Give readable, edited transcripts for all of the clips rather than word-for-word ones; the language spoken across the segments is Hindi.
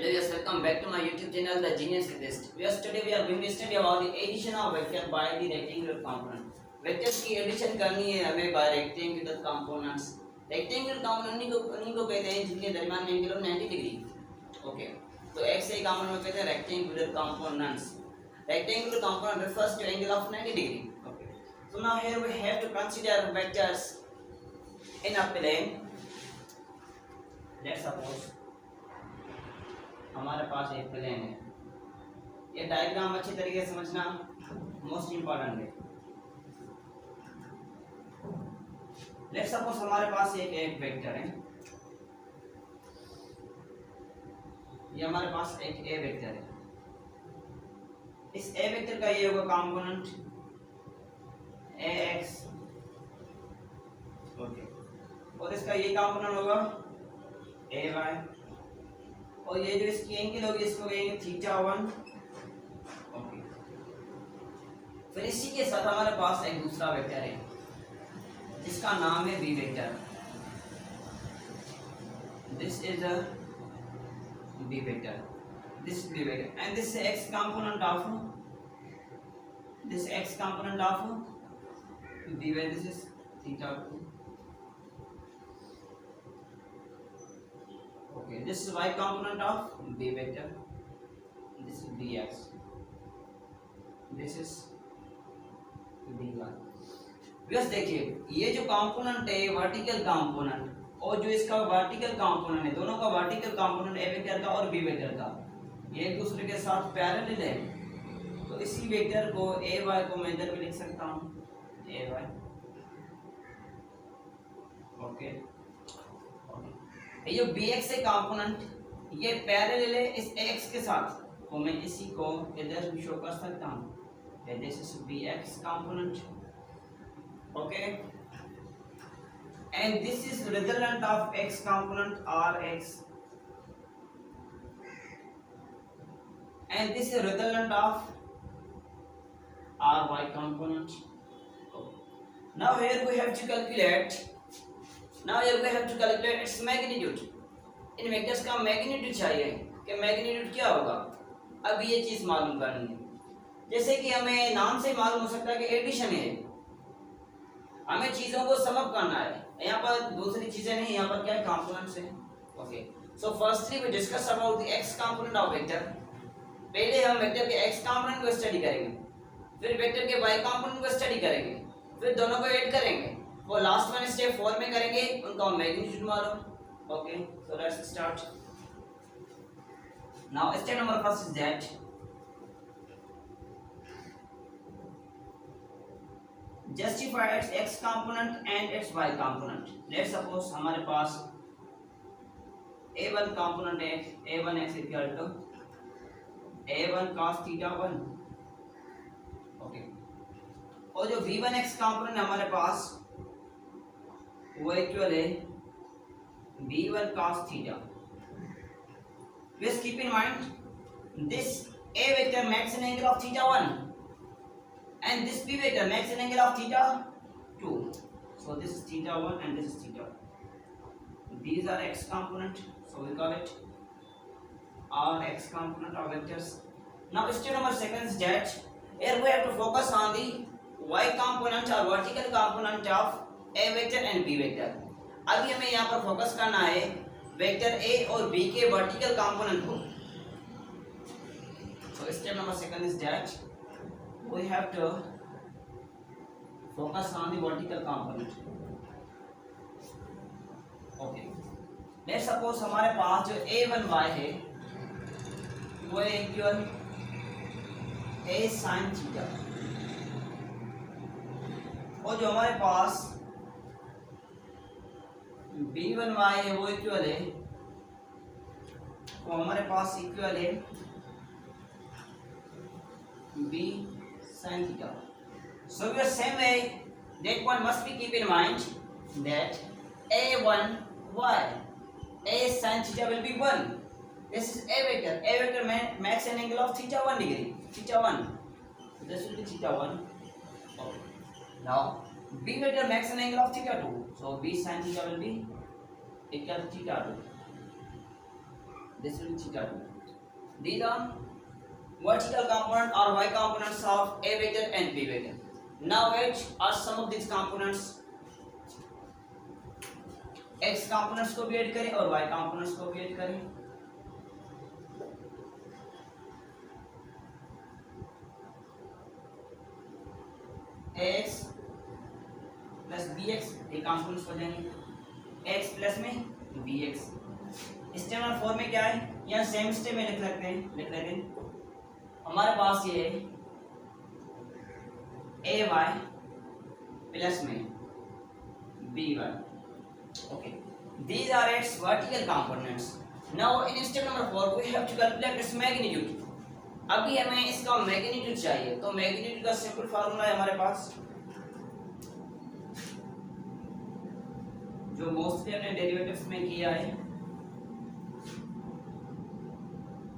Hello, yes, welcome back to my YouTube channel, The Genius Test. Yes, today we are going to study about the addition of vector by the rectangular component. Vectors की addition करनी है हमें by rectangular components. Rectangular component उन्हीं को कहते हैं जिनके दरमियान एंगल हो 90 डिग्री. Okay. तो x से component को कहते हैं rectangular components. Rectangular component refers to angle of 90 degree. Okay. So now here we have to consider vectors in a plane. Let's suppose हमारे पास एक प्लेन है. ये डायग्राम अच्छी तरीके से समझना मोस्ट इम्पोर्टेंट है. लेट्स सपोज हमारे पास एक वेक्टर है. ये हमारे पास एक ए वेक्टर है. इस ए वेक्टर का ये होगा कंपोनेंट ax. ओके. और इसका ये कंपोनेंट होगा ay. और ये जो इसकी एंगल होगी इसको कहेंगे θ1. ओके. फिर इसी के साथ हमारे पास एक दूसरा वेक्टर है जिसका नाम है b vector. This is a b vector. This b vector and this x component of b vector. This is θ2. Okay, this is y component of b vector. This is bx. This is by. बस देखिए ये जो कंपोनेंट है वर्टिकल कंपोनेंट और जो इसका वर्टिकल कंपोनेंट है, दोनों का वर्टिकल कंपोनेंट ए वेक्टर का और बी वेक्टर का ये एक दूसरे के साथ पैरेलल है. तो इसी वेक्टर को ए वाई को मैं इधर भी लिख सकता हूँ ए वाई. ओके. ये bx है कंपोनेंट, ये पैरेलल है इस x के साथ, तो मैं इसी को इधर भी शो कर सकता हूँ. This is bx component. Okay. And this is resultant of x component rx. And this is resultant of ry component. Now here we have to calculate its magnitude. In vectors का मैग्नीट्यूड चाहिए कि मैग्नीट्यूड क्या होगा. अब ये चीज मालूम करनी है. जैसे कि हमें नाम से मालूम हो सकता है कि एडिशन है, हमें चीजों को सम अप करना है. यहाँ पर दूसरी चीजें नहीं, यहाँ पर क्या है कंपोनेंट्स है. Okay. So firstly we discuss about the x component of vector. पहले हम वेक्टर के एक्स कंपोनेंट को स्टडी करेंगे, फिर वेक्टर के वाई कंपोनेंट को स्टडी करेंगे, फिर दोनों को ऐड करेंगे. वो लास्ट वन स्टेप 4 में करेंगे, उनका मैग्नीट्यूड मालूम. Okay. So let's start. Now step number first is that justify it's x component and it's y component. Let's suppose हमारे पास a1 कंपोनेंट है a1x equal to a1 cos θ1. Okay. और जो v1x कंपोनेंट हमारे पास वो इक्वल है b1 cos θ. Please keep in mind this a vector makes an angle of θ1 and this b vector makes an angle of θ2. So this is θ1 and this is θ2. These are x component, so we call it our x component of vectors. Now step number second is that here we have to focus on the y component or vertical component of a vector and b vector. अभी हमें यहाँ पर फोकस करना है वेक्टर a और b के वर्टिकल कंपोनेंट को. So step number second is that we have to focus on the vertical component. Okay. Let's suppose हमारे पास जो a1y है वो इक्वल a sin थीटा, और जो हमारे पास b1y है वो इक्वल है, वो हमारे पास इक्वल है b sin theta. So we are same way that one must be keep in mind that a1y a sin theta will be 1. This is a vector. A vector makes an angle of θ1 degree. θ1. This will be θ1. Okay. Now b vector makes an angle of θ2. So b sin theta will be equal to θ2. this will be theta 2. These are vertical component or y components of a vector and b vector. Now which are some of these components? x components को भी ऐड करें और y components को भी ऐड करें. x प्लस bx ये कंपोनेंट्स हो जाएंगे. x प्लस में bx. स्टेप नंबर 4 में क्या है? यहाँ सेम स्टेप में लिख लेते हैं. हमारे पास ये ay प्लस में by. Okay, these are its vertical components. Now in step number 4 we have to calculate its magnitude. अभी हमें इसका मैग्नीट्यूड चाहिए. तो मैग्नीट्यूड का सिंपल फार्मूला है हमारे पास, जो मोस्टली हमने डेरिवेटिव्स में किया है.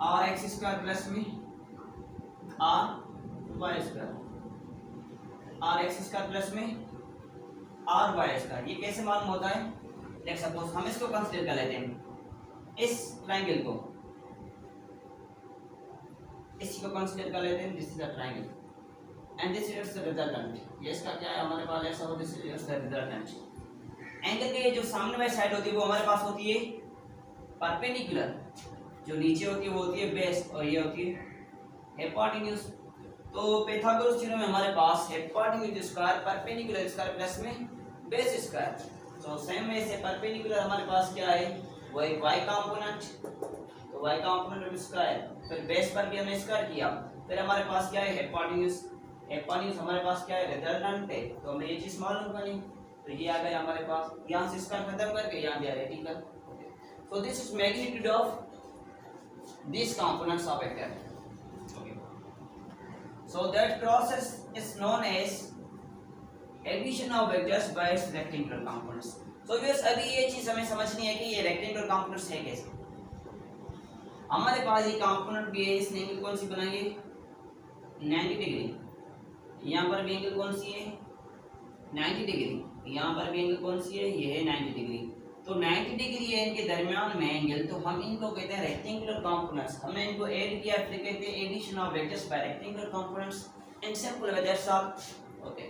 आर एक्स स्क्वायर प्लस में R y square. R x square plus में आर वाई स्क्वायर. ये कैसे मालूम होता है? लेट सपोज हम इसको कंसीडर कर लेते हैं, इस ट्रायंगल को, इसको कंसीडर कर लेते हैं. This is a triangle and this is the resultant. ये इसका क्या है हमारे पास? Let's suppose this is the resultant. Angle के जो सामने वाली साइड होती है वो हमारे पास होती है परपेंडिकुलर, जो नीचे होती है वो होती है बेस, और ये होती है हाइपोटेन्यूज. तो पाइथागोरस थ्योरम में हमारे पास hypotenuse square perpendicular square plus में बेस स्क्वायर. तो सेम वे से परपेंडिकुलर हमारे पास क्या है? वो एक y कंपोनेंट. तो y कंपोनेंट ऑफ स्क्वायर, फिर बेस पर भी हमने स्क्वायर किया. फिर हमारे पास क्या है? हाइपोटेन्यूज. हाइपोटेन्यूज हमारे पास क्या है? रिजल्टेंट है. तो हमें ये चीज मालूम करनी. तो ये आ गया हमारे पास. यहाँ से स्क्वायर खत्म करके यहाँ दिया rectangle. So this is magnitude of these components of vector. Okay. So that process is known as addition of vectors by its rectangular components. So viewers अभी ये चीज हमें समझनी है कि ये rectangular components है कैसे. हमारे पास ये component भी है. इस एंगल कौन सी बनाएंगे? 90 डिग्री. यहाँ पर भी एंगल कौन सी है? 90 डिग्री. यहाँ पर भी एंगल कौन सी है? ये है 90 डिग्री. तो 90 डिग्री है इनके दरमियान में एंगल. तो हम इनको कहते हैं रेक्टेंगुलर कंपोनेंट्स. हमने इनको ऐड किया, फिर कहते हैं addition of vectors by rectangular components. In simple way that's all. Okay,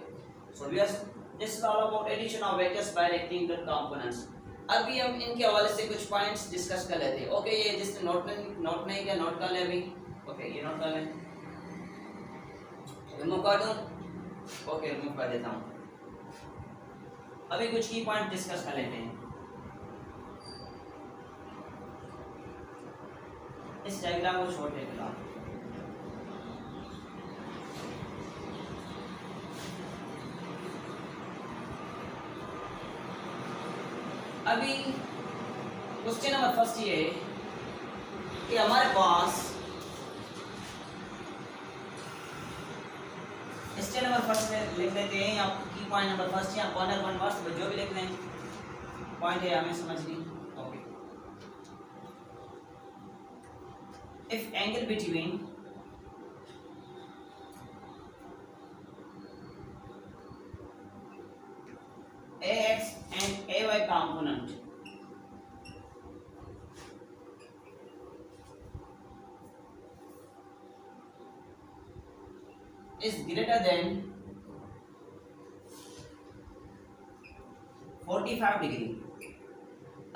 so viewers this is all about addition of vectors by rectangular components. अभी हम इनके हवाले से कुछ पॉइंट्स डिस्कस कर लेते हैं. ओके, ये जिसने नोट नहीं किया नोट कर ले अभी. ओके, ये नोट कर लें. रिमूव कर दूं? ओके, रिमूव कर देता हूँ. अभी कुछ की पॉइंट डिस्कस कर लेते हैं. इस डायग्राम को छोड़ देते हैं. अभी क्वेश्चन नंबर फर्स्ट ये है कि हमारे पास स्टेप नंबर फर्स्ट में लिख लेते हैं या की पॉइंट नंबर फर्स्ट या कॉर्नर वन वर्स जो भी लिख लें. पॉइंट है हमें समझनी. Okay, if angle between ax and ay component is greater than 45 degree.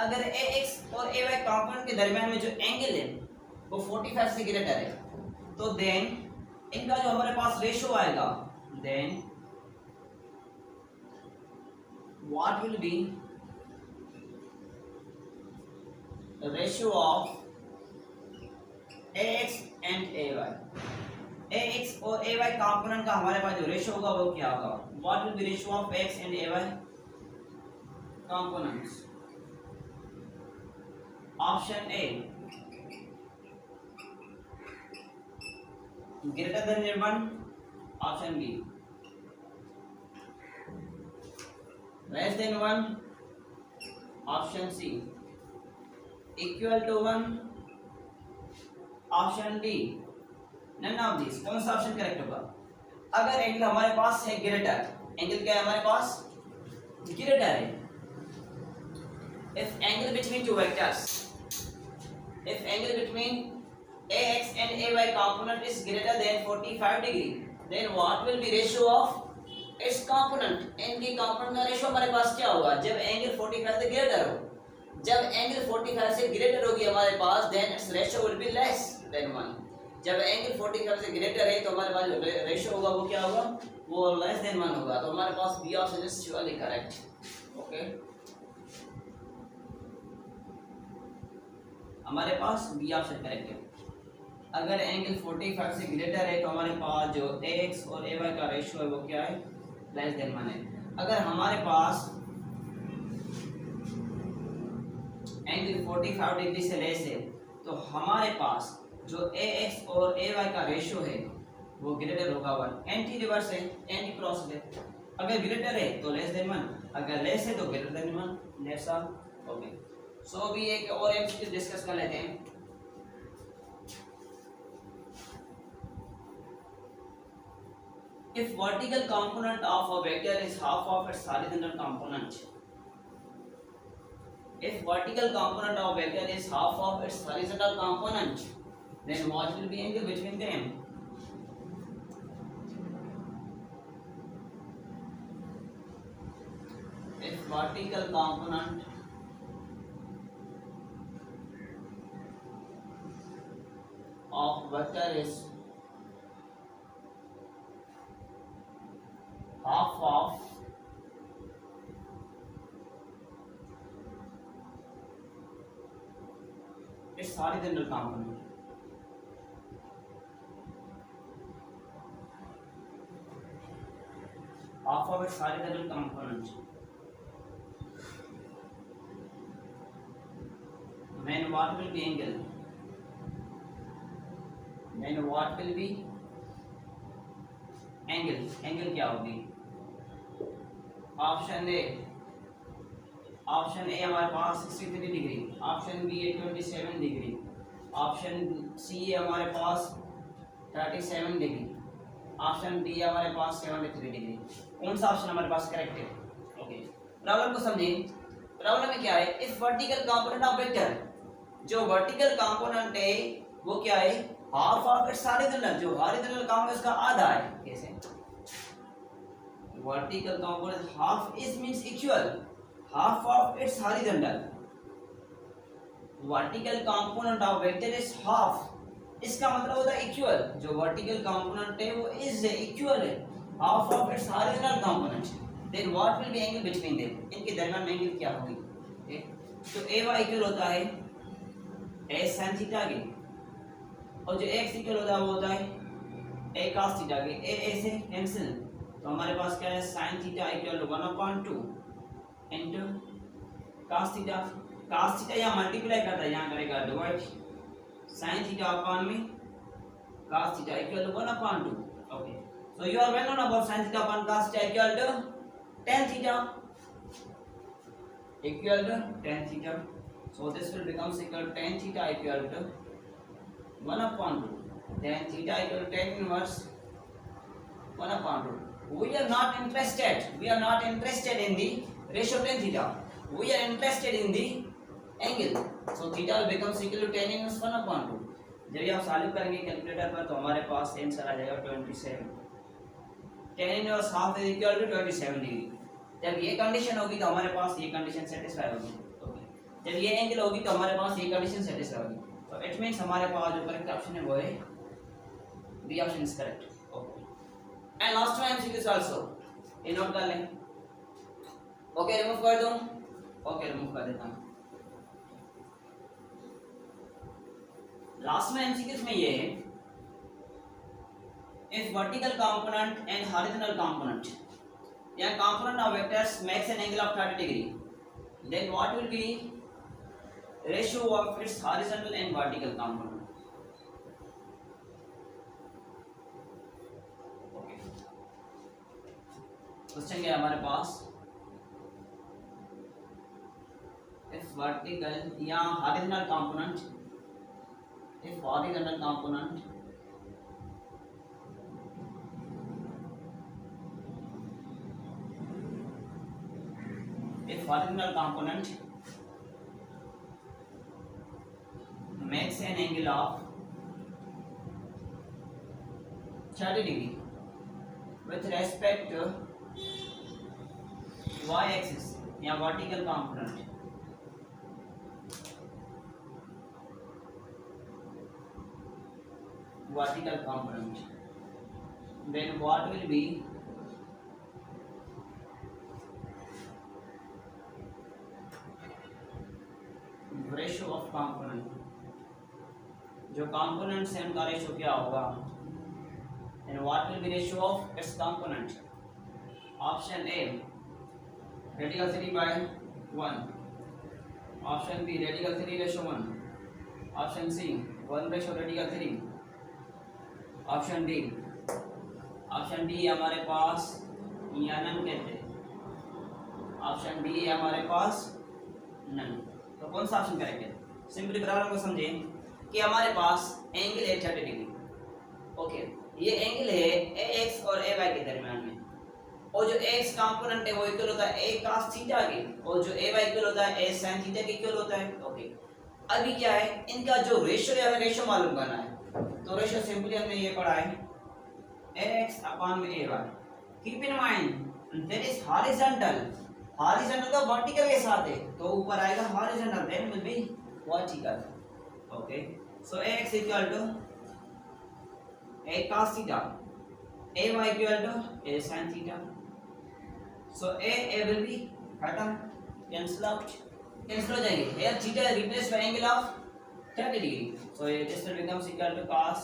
अगर ax और ay कंपोनेंट के दरमियान में जो एंगल है वो 45 से ग्रेटर है, तो देन इनका जो हमारे पास रेशियो आएगा, then what will be the ratio of ax and ay. ax और ay कंपोनेंट का हमारे पास जो रेशियो होगा वो क्या होगा? What will be ratio of ax and ay components? Option A greater than 1, option B less than 1, option C equal to 1, option D none of these. कौन सा ऑप्शन करेक्ट होगा? अगर एंगल हमारे पास है ग्रेटर, एंगल क्या है हमारे पास? ग्रेटर है. if angle between two vectors if angle between AX and AY component is greater than 45 degree, then what will be ratio of its component? इनकी component का ratio हमारे पास क्या होगा जब angle 45 से greater हो? जब angle 45 से greater होगी हमारे पास, then its ratio will be less than 1. जब angle 45 से greater है तो हमारे पास जो ratio होगा वो क्या होगा, वो less than 1 होगा. तो हमारे पास B option is surely correct. Okay, हमारे पास B ऑप्शन करेक्ट है. अगर एंगल 45 से ग्रेटर है तो हमारे पास जो AX और AY का रेशियो है वो क्या है, लेस देन 1 है. अगर हमारे पास एंगल 45 डिग्री से लेस है तो हमारे पास जो AX और AY का रेशियो है वो ग्रेटर होगा 1. एंटी रिवर्स है, एंटी क्रॉस है. अगर ग्रेटर है तो लेस देन 1, अगर लेस है तो greater than 1. Less or okay. So भी एक और एमसीक्यू डिस्कस कर लेते हैं. If vertical component of a vector is half of its horizontal component, if vertical component of vector is half of its horizontal component, then what will be angle between them? If vertical component of vector is half of its horizontal component, half of its horizontal component, then what will be angle? Then what will be angle? Angle क्या होगी? ऑप्शन ए हमारे पास 63 डिग्री, ऑप्शन बी है 27 डिग्री, ऑप्शन सी है हमारे पास 37 डिग्री, ऑप्शन डी है हमारे पास 73 डिग्री. कौन सा ऑप्शन हमारे पास करेक्ट है? ओके, प्रॉब्लम को समझें. प्रॉब्लम में क्या है, if vertical component of vector, जो वर्टिकल कंपोनेंट है वो क्या है, हाफ ऑफ इट्स हॉरिजॉन्टल. जो हॉरिजॉन्टल कंपोनेंट उसका आधा है. कैसे? vertical component half is means equal, half of its horizontal. vertical component of vector is half, इसका मतलब होता है equal. जो vertical component है वो is equal है half of its horizontal component. then what will be angle between them? इनके दरमियान में एंगल क्या होगी? तो AY इक्वल होता है A sin थीटा के, और जो x इक्वल होता है वो होता है A cos थीटा के. A से कैंसिल, तो हमारे पास क्या है, sin theta equal to 1/2 into cos theta. cos theta यहाँ मल्टीप्लाई करता है, यहाँ करेगा डिवाइड. sin थीटा अपॉन में cos theta equal to 1/2. Okay, so you are well known about sin theta upon cos theta equal to tan theta, equal to tan theta. so this will becomes equal tan theta equal to 1/2. tan theta equal to tan inverse 1/2. We are not interested in the ratio tan theta. We are interested in the angle. So theta will becomes equal to tan inverse 1/2. जब ये आप सॉल्व करेंगे कैलकुलेटर पर तो हमारे पास आंसर आ जाएगा 27. tan inverse half is equal to 27 degree. जब ये कंडीशन होगी तो हमारे पास ये कंडीशन सेटिस्फाई होगी. जब ये एंगल होगी तो हमारे पास ये कंडीशन सेटिस्फाई होगी. तो इट मींस हमारे पास जो करेक्ट ऑप्शन है वो है B option is correct. Okay, and last one MCQ also ये नोट कर लें. ओके, रिमूव कर दूं. ओके, रिमूव कर देता हूं. लास्ट में एमसीक्यूज में ये है, if vertical component and horizontal component या component of vectors makes an angle of 30 degree, then what will be ratio of its horizontal and vertical component? Okay, question क्या है हमारे पास, if vertical या horizontal component, if horizontal component makes an angle of 30 degree with respect to y axis या vertical component. Vertical component. Then what will be ratio of component? जो components है उनका ratio क्या होगा? And what will be ratio of its component? Option A, radical 3 by 1. Option B, radical 3 ratio 1. Option C, 1 ratio radical 3. Option D. Option D हमारे पास या नन कहते हैं. Option D है हमारे पास नन. तो कौन सा ऑप्शन करेक्ट है? सिंपली प्रॉब्लम को समझें कि हमारे पास एंगल है 30 डिग्री. ओके, ये एंगल है ax और ay के दरमियान में, और जो x कंपोनेंट है वो इक्वल होता है a cos थीटा के, और जो ay इक्वल होता है a sin थीटा के इक्वल होता है. ओके, अभी क्या है, इनका जो रेशियो है, हमें रेशियो मालूम करना है. तो रेशियो सिंपली हमने ये पढ़ा है ax अपॉन में ay. Keep in mind that is horizontal. Horizontal का वर्टिकल के साथ है, तो ऊपर आएगा horizontal, then will be vertical. Okay, so ax equal to a cos theta, ay equal to a sin theta. So a will be खत्म, cancel हो जाएंगे. Here theta is replaced by angle of 30 degree. So this will becomes equal to cos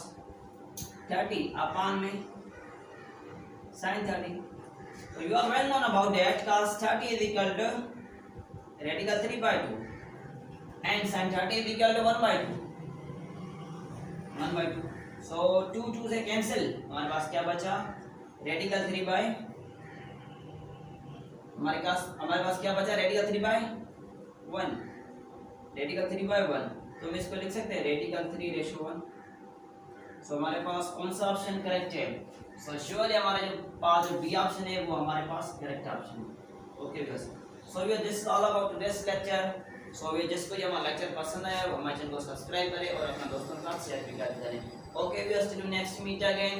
30 upon में sin 30. So you are well known about that. Cos 30 is equal to radical 3 by 2 and sin 30 is equal to 1 by 2. 1 by 2. So 2 से कैंसिल, हमारे पास क्या बचा? रेडिकल 3 बाय, हमारे पास क्या बचा? Radical 3 bye 1. रेडिकल 3 बाय 1, तो हम इसको लिख सकते हैं रेडिकल 3 रेशियो 1. सो हमारे पास कौन सा ऑप्शन करेक्ट है? सो श्योरली हमारे पास जो बी ऑप्शन है वो हमारे पास करेक्ट ऑप्शन है. ओके बस, so we are this all about today's lecture. So we जिसको ये हमारा लेक्चर पसंद आया वो हमारे चैनल को सब्सक्राइब करें और अपने दोस्तों के साथ शेयर भी करें. Okay, we are still next meet again.